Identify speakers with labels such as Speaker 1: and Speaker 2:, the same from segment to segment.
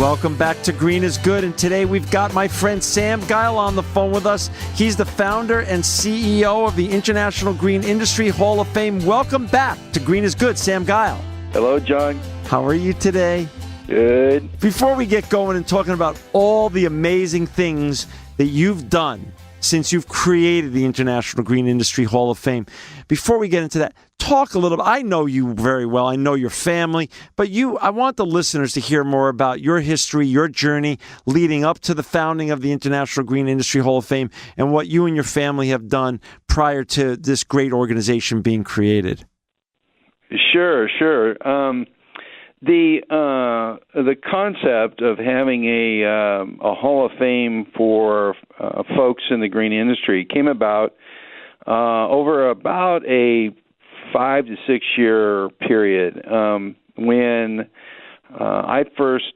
Speaker 1: Welcome back to Green is Good, and today we've got my friend Sam Geil on the phone with us. He's the founder and CEO of the International Green Industry Hall of Fame. Welcome back to Green is Good, Sam Geil.
Speaker 2: Hello, John.
Speaker 1: How are you today?
Speaker 2: Good.
Speaker 1: Before we get going and talking about all the amazing things that you've done since you've created the International Green Industry Hall of Fame, before we get into that, talk a little bit. I know you very well. I know your family, but I want the listeners to hear more about your history, your journey leading up to the founding of the International Green Industry Hall of Fame and what you and your family have done prior to this great organization being created.
Speaker 2: Sure. The concept of having a Hall of Fame for folks in the green industry came about over about a 5 to 6 year period. When I first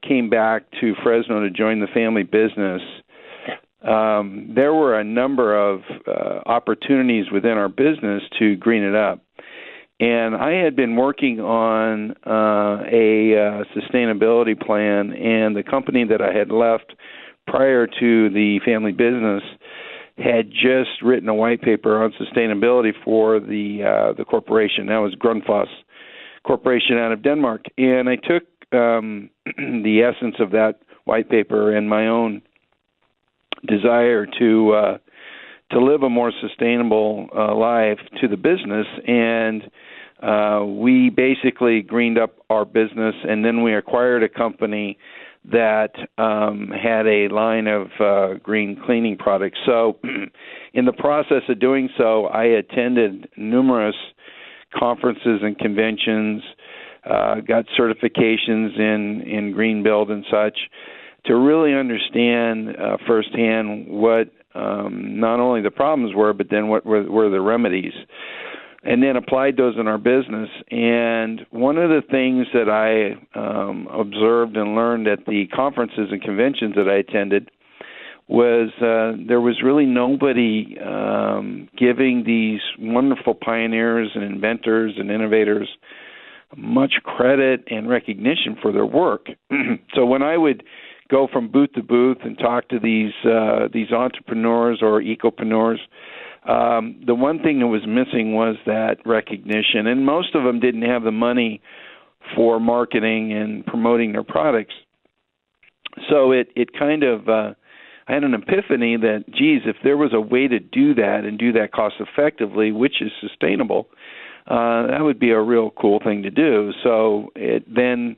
Speaker 2: came back to Fresno to join the family business, there were a number of opportunities within our business to green it up. And I had been working on a sustainability plan, and the company that I had left prior to the family business had just written a white paper on sustainability for the corporation. That was Grundfos Corporation out of Denmark. And I took the essence of that white paper and my own desire to live a more sustainable life to the business, and we basically greened up our business, and then we acquired a company that had a line of green cleaning products. So in the process of doing so, I attended numerous conferences and conventions, got certifications in green build and such, to really understand firsthand what not only the problems were, but then what were the remedies, and then applied those in our business. And one of the things that I observed and learned at the conferences and conventions that I attended was there was really nobody giving these wonderful pioneers and inventors and innovators much credit and recognition for their work. So when I would go from booth to booth and talk to these entrepreneurs or ecopreneurs, the one thing that was missing was that recognition, and most of them didn't have the money for marketing and promoting their products. So it kind of I had an epiphany that, geez, if there was a way to do that and do that cost effectively, which is sustainable, that would be a real cool thing to do. So it then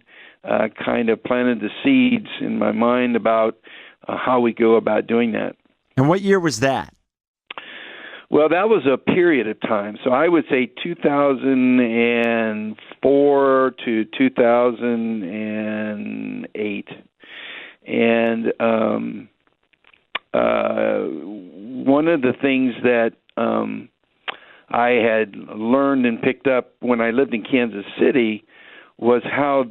Speaker 2: kind of planted the seeds in my mind about how we go about doing that.
Speaker 1: And what year was that?
Speaker 2: Well, that was a period of time. So I would say 2004 to 2008. And one of the things that I had learned and picked up when I lived in Kansas City was how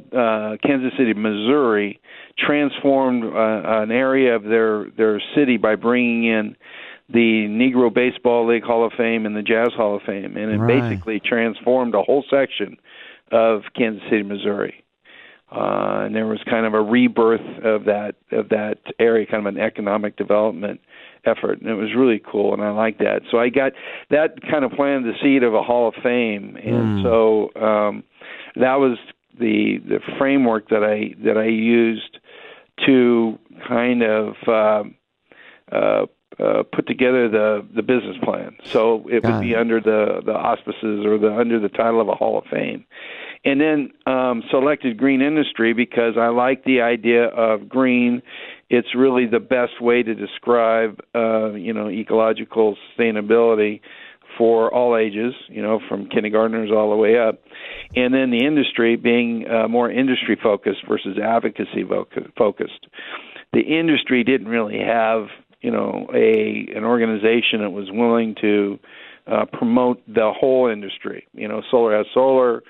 Speaker 2: Kansas City, Missouri, transformed an area of their city by bringing in the Negro Baseball League Hall of Fame and the Jazz Hall of Fame, and it basically transformed a whole section of Kansas City, Missouri. And there was kind of a rebirth of that area, kind of an economic development effort, and it was really cool, and I liked that. So I got that kind of planted the seed of a Hall of Fame, and so that was the framework that I used to kind of put together the business plan. So it would be under the auspices or under the title of a Hall of Fame. And then selected green industry because I like the idea of green. It's really the best way to describe ecological sustainability for all ages, from kindergartners all the way up. And then the industry being more industry focused versus advocacy focused. The industry didn't really have an organization that was willing to promote the whole industry. Solar has solar,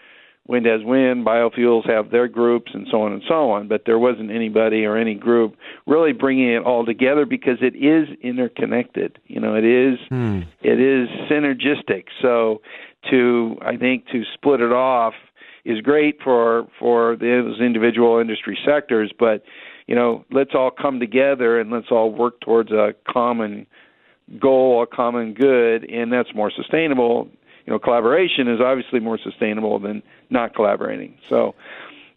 Speaker 2: wind has wind, biofuels have their groups, and so on. But there wasn't anybody or any group really bringing it all together because it is interconnected. It is synergistic. So to split it off is great for those individual industry sectors, but let's all come together and let's all work towards a common goal, a common good, and that's more sustainable. Collaboration is obviously more sustainable than not collaborating. So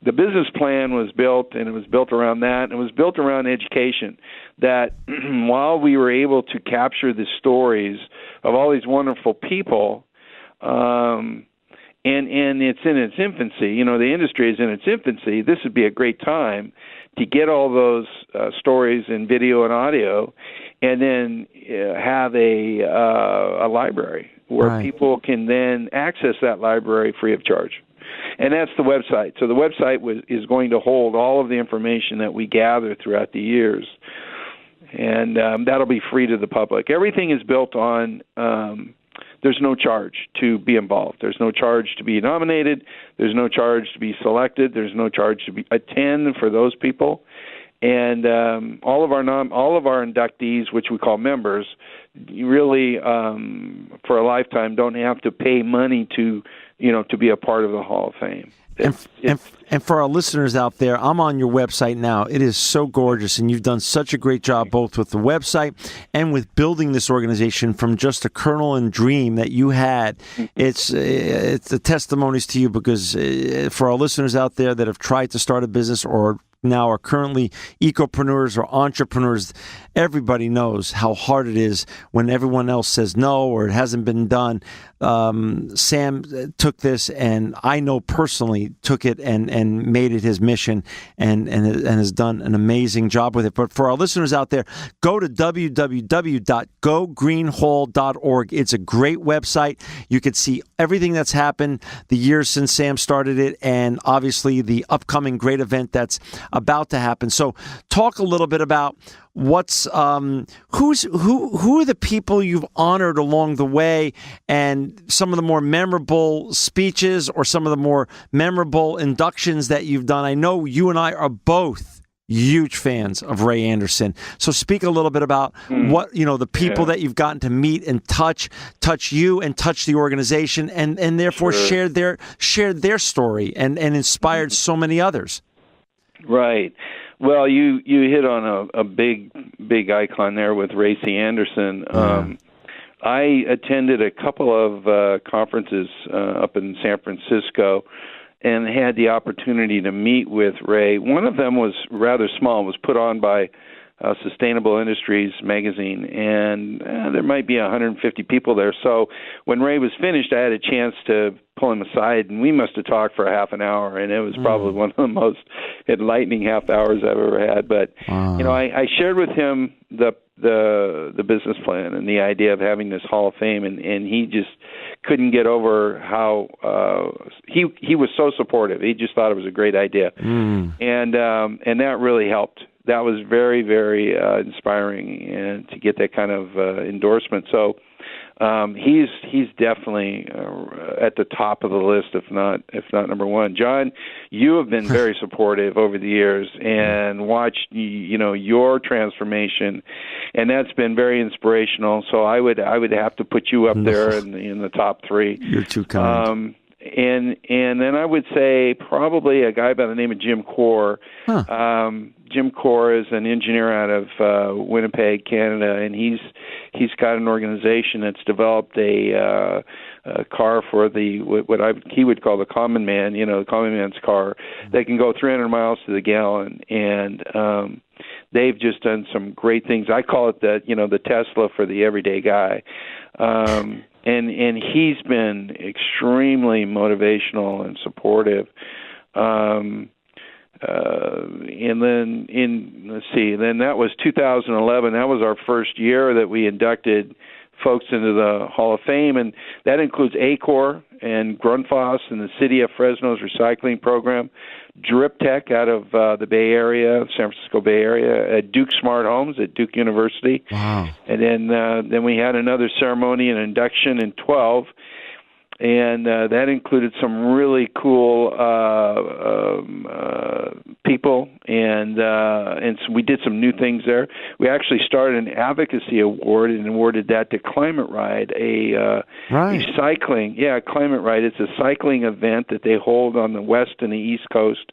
Speaker 2: the business plan was built, and it was built around that, and it was built around education, that while we were able to capture the stories of all these wonderful people, and it's in its infancy, the industry is in its infancy, this would be a great time to get all those stories in video and audio, and then have a library where people can then access that library free of charge. And that's the website. So the website is going to hold all of the information that we gather throughout the years, and that'll be free to the public. Everything is built on there's no charge to be involved. There's no charge to be nominated. There's no charge to be selected. There's no charge to attend for those people. And all of our inductees, which we call members, really for a lifetime don't have to pay money to be a part of the Hall of Fame.
Speaker 1: And for our listeners out there, I'm on your website now. It is so gorgeous, and you've done such a great job both with the website and with building this organization from just a kernel and dream that you had. It's the testimonies to you, because for our listeners out there that have tried to start a business or now are currently ecopreneurs or entrepreneurs, everybody knows how hard it is when everyone else says no or it hasn't been done. Sam took this, and I know personally took it and made it his mission, and has done an amazing job with it. But for our listeners out there, go to www.gogreenhall.org. It's a great website. You can see everything that's happened the years since Sam started it, and obviously the upcoming great event that's about to happen. So talk a little bit about what's who are the people you've honored along the way, and some of the more memorable speeches or some of the more memorable inductions that you've done. I know you and I are both huge fans of Ray Anderson. So speak a little bit about what, the people that you've gotten to meet and touch you and touch the organization, and therefore shared their story and inspired so many others.
Speaker 2: Right. Well, you hit on a big icon there with Ray C. Anderson. I attended a couple of conferences up in San Francisco and had the opportunity to meet with Ray. One of them was rather small, was put on by Sustainable Industries magazine, and there might be 150 people there. So when Ray was finished, I had a chance to pull him aside, and we must have talked for a half an hour, and it was probably one of the most enlightening half hours I've ever had. But I shared with him the business plan and the idea of having this Hall of Fame, and he just couldn't get over how he was so supportive. He just thought it was a great idea, and that really helped. That was very, very inspiring, and to get that kind of endorsement. So he's definitely at the top of the list, if not number one. John, you have been very supportive over the years and watched your transformation, and that's been very inspirational. So I would have to put you up there in the top three.
Speaker 1: You're too kind.
Speaker 2: And then I would say probably a guy by the name of Jim Core. Jim Core is an engineer out of Winnipeg, Canada, and he's got an organization that's developed a car for he would call the common man, the common man's car, that can go 300 miles to the gallon, and they've just done some great things. I call it the Tesla for the everyday guy. And he's been extremely motivational and supportive. And then then that was 2011. That was our first year that we inducted folks into the Hall of Fame, and that includes Acor and Grundfos and the City of Fresno's recycling program, Drip Tech out of the Bay Area, San Francisco Bay Area, at Duke Smart Homes at Duke University.
Speaker 1: Wow.
Speaker 2: And then we had another ceremony and induction in 12. and that included some really cool people, and so we did some new things there. We actually started an advocacy award and awarded that to Climate Ride, a cycling, Climate Ride. It's a cycling event that they hold on the West and the East Coast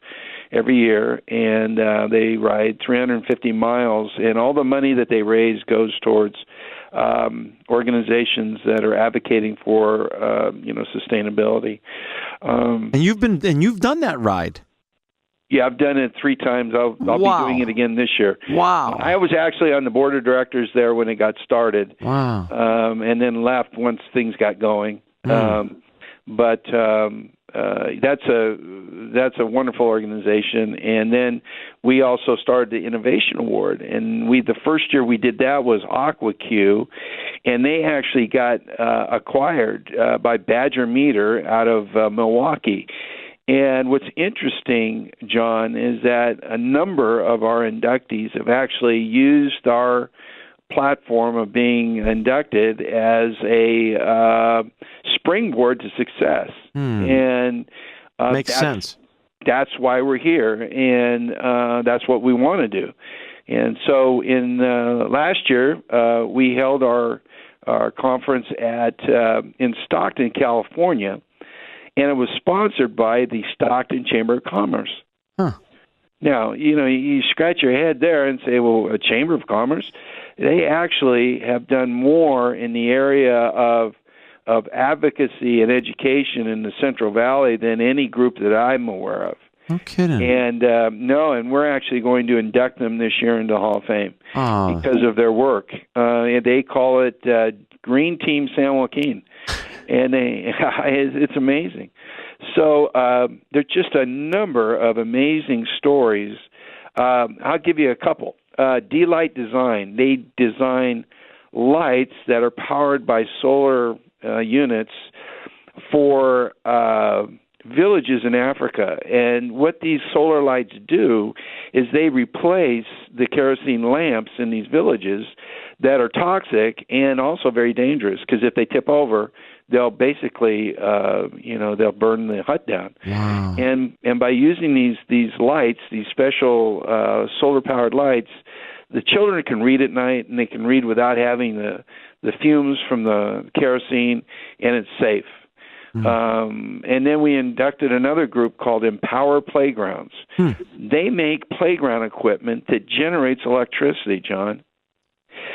Speaker 2: every year, and they ride 350 miles, and all the money that they raise goes towards organizations that are advocating for sustainability.
Speaker 1: And you've done that ride.
Speaker 2: Yeah, I've done it 3 times. I'll be doing it again this year.
Speaker 1: Wow.
Speaker 2: I was actually on the board of directors there when it got started.
Speaker 1: Wow.
Speaker 2: And then left once things got going. But that's a wonderful organization. And then we also started the Innovation Award, and the first year we did that was AquaQ, and they actually got acquired by Badger Meter out of Milwaukee. And what's interesting, John, is that a number of our inductees have actually used our platform of being inducted as a springboard to success. And
Speaker 1: makes sense.
Speaker 2: That's why we're here, and that's what we want to do. And so in last year, we held our conference in Stockton, California, and it was sponsored by the Stockton Chamber of Commerce.
Speaker 1: Huh.
Speaker 2: Now, you scratch your head there and say, well, a Chamber of Commerce? They actually have done more in the area of advocacy and education in the Central Valley than any group that I'm aware of.
Speaker 1: No kidding.
Speaker 2: And and we're actually going to induct them this year into the Hall of Fame because of their work. And they call it Green Team San Joaquin. And it's amazing. So there's just a number of amazing stories. I'll give you a couple. D-Light Design. They design lights that are powered by solar units for villages in Africa. And what these solar lights do is they replace the kerosene lamps in these villages that are toxic and also very dangerous, because if they tip over, they'll basically, they'll burn the hut down.
Speaker 1: Wow.
Speaker 2: And by using these lights, these special solar-powered lights, the children can read at night, and they can read without having the fumes from the kerosene, and it's safe. And then we inducted another group called Empower Playgrounds. They make playground equipment that generates electricity, John.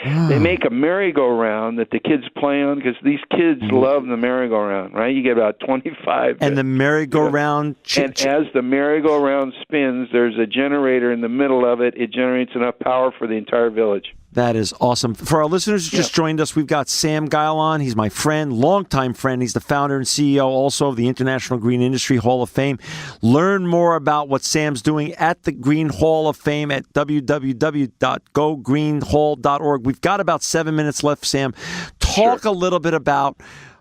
Speaker 2: They make a merry-go-round that the kids play on, because these kids love the merry-go-round, right? You get about 25.
Speaker 1: And the merry-go-round...
Speaker 2: And as the merry-go-round spins, there's a generator in the middle of it. It generates enough power for the entire village.
Speaker 1: That is awesome. For our listeners who just joined us, we've got Sam Geil on. He's my friend, longtime friend. He's the founder and CEO also of the International Green Industry Hall of Fame. Learn more about what Sam's doing at the Green Hall of Fame at www.gogreenhall.org. We've got about 7 minutes left, Sam. Talk a little bit about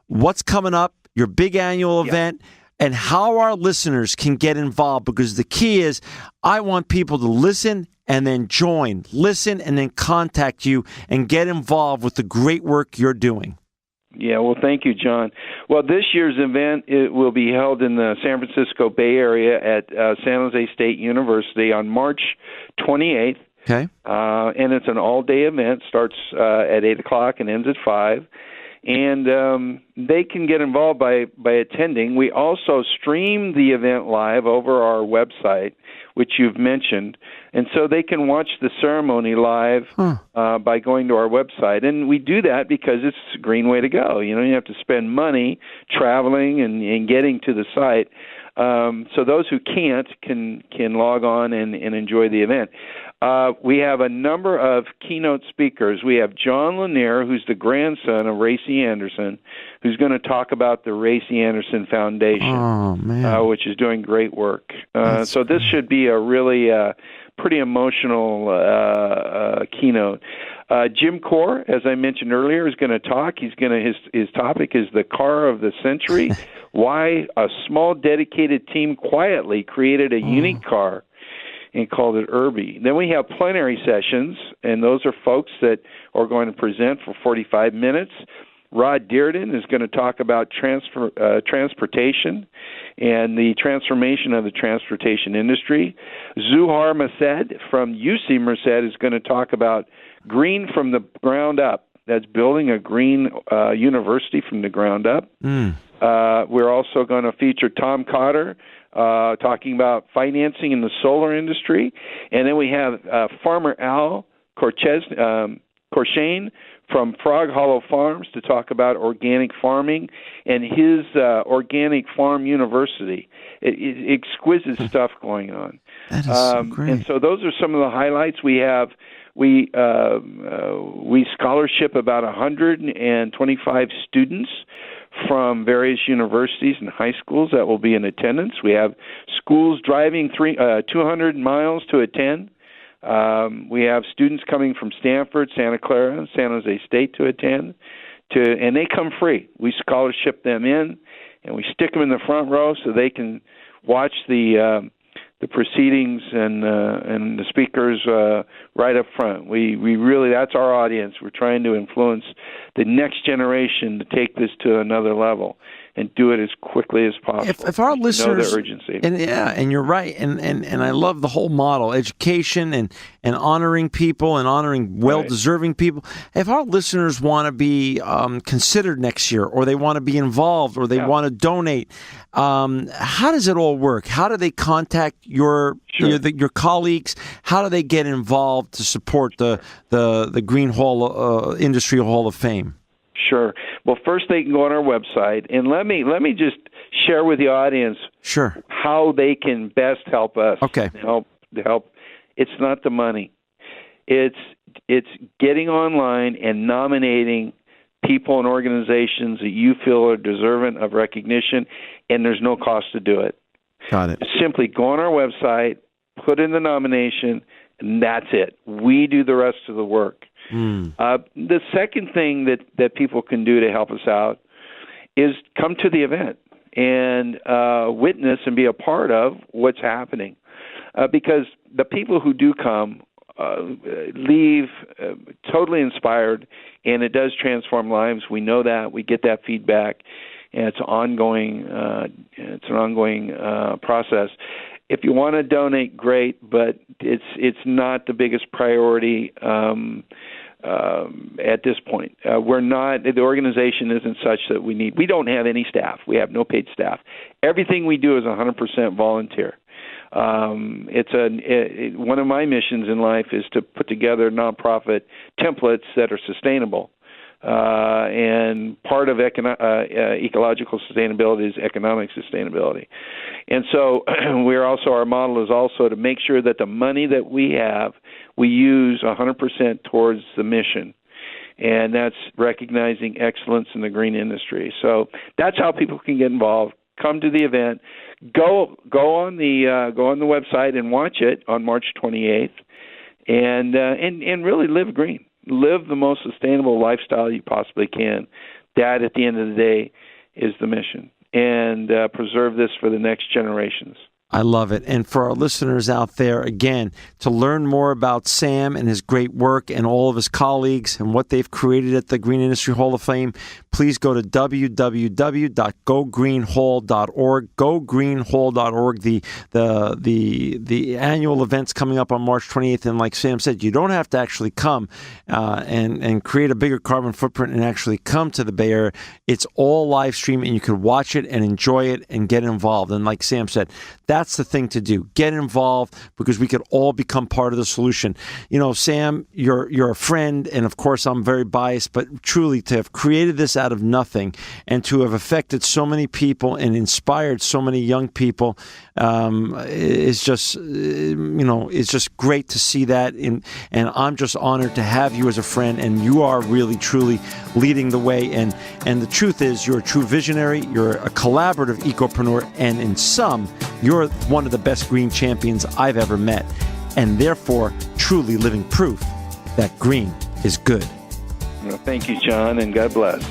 Speaker 1: what's coming up, your big annual event, and how our listeners can get involved, because the key is I want people to listen and then join, listen, and then contact you and get involved with the great work you're doing.
Speaker 2: Yeah, well, thank you, John. Well, this year's event, it will be held in the San Francisco Bay Area at San Jose State University on March 28th.
Speaker 1: Okay.
Speaker 2: And it's an all-day event, starts at 8 o'clock and ends at 5. And they can get involved by attending. We also stream the event live over our website, which you've mentioned. And so they can watch the ceremony live by going to our website. And we do that because it's a green way to go. You have to spend money traveling and getting to the site. So those who can't can log on and enjoy the event. We have a number of keynote speakers. We have John Lanier, who's the grandson of Ray C. Anderson, who's going to talk about the Ray C. Anderson Foundation, which is doing great work. So this should be a really pretty emotional keynote. Jim Core, as I mentioned earlier, is going to talk. His topic is the car of the century, why a small dedicated team quietly created a unique car and called it Irby. Then we have plenary sessions, and those are folks that are going to present for 45 minutes. Rod Dearden is going to talk about transportation and the transformation of the transportation industry. Zuhar Merced from UC Merced is going to talk about green from the ground up. That's building a green university from the ground up. We're also going to feature Tom Cotter talking about financing in the solar industry. And then we have Farmer Al Corshane from Frog Hollow Farms to talk about organic farming and his organic farm university. Exquisite stuff going on.
Speaker 1: That is so great.
Speaker 2: And so those are some of the highlights. We scholarship about 125 students from various universities and high schools that will be in attendance. We have schools driving 200 miles to attend. We have students coming from Stanford, Santa Clara, San Jose State to attend, and they come free. We scholarship them in, and we stick them in the front row so they can watch the proceedings and the speakers right up front. We really, that's our audience. We're trying to influence the next generation to take this to another level and do it as quickly as possible.
Speaker 1: If our listeners
Speaker 2: know the urgency,
Speaker 1: and you're right, and I love the whole model, education and honoring people and honoring well-deserving people. If our listeners want to be considered next year, or they want to be involved, or they want to donate, how does it all work? How do they contact your colleagues? How do they get involved to support the Green Hall Industry Hall of Fame?
Speaker 2: Sure. Well, first they can go on our website, and let me just share with the audience how they can best help us.
Speaker 1: Okay.
Speaker 2: Help. It's not the money. It's getting online and nominating people and organizations that you feel are deserving of recognition, and there's no cost to do it.
Speaker 1: Got it.
Speaker 2: Simply go on our website, put in the nomination, and that's it. We do the rest of the work. The second thing that people can do to help us out is come to the event and witness and be a part of what's happening. Because the people who do come leave totally inspired, and it does transform lives. We know that. We get that feedback, and it's ongoing. It's an ongoing process. If you want to donate, great, but it's not the biggest priority at this point. We're not. The organization isn't such that we don't have any staff. We have no paid staff. Everything we do is 100% volunteer. One of my missions in life is to put together nonprofit templates that are sustainable. And part of ecological sustainability is economic sustainability. And so our model is also to make sure that the money that we have, we use 100% towards the mission. And that's recognizing excellence in the green industry. So that's how people can get involved. Come to the event. Go on the website and watch it on March 28th, and really live green. Live the most sustainable lifestyle you possibly can. That, at the end of the day, is the mission. And preserve this for the next generations.
Speaker 1: I love it. And for our listeners out there, again, to learn more about Sam and his great work and all of his colleagues and what they've created at the Green Industry Hall of Fame, please go to www.gogreenhall.org. Gogreenhall.org. The annual event's coming up on March 28th. And like Sam said, you don't have to actually come and create a bigger carbon footprint and actually come to the Bay Area. It's all live stream, and you can watch it and enjoy it and get involved. And like Sam said, that's the thing to do. Get involved, because we could all become part of the solution. You know, Sam, you're a friend, and of course I'm very biased, but truly to have created this out of nothing and to have affected so many people and inspired so many young people is just, it's just great to see that. And I'm just honored to have you as a friend, and you are really, truly leading the way. And the truth is, you're a true visionary, you're a collaborative ecopreneur, and in sum, you're one of the best green champions I've ever met, and therefore truly living proof that green is good.
Speaker 2: Well, thank you, John, and God bless.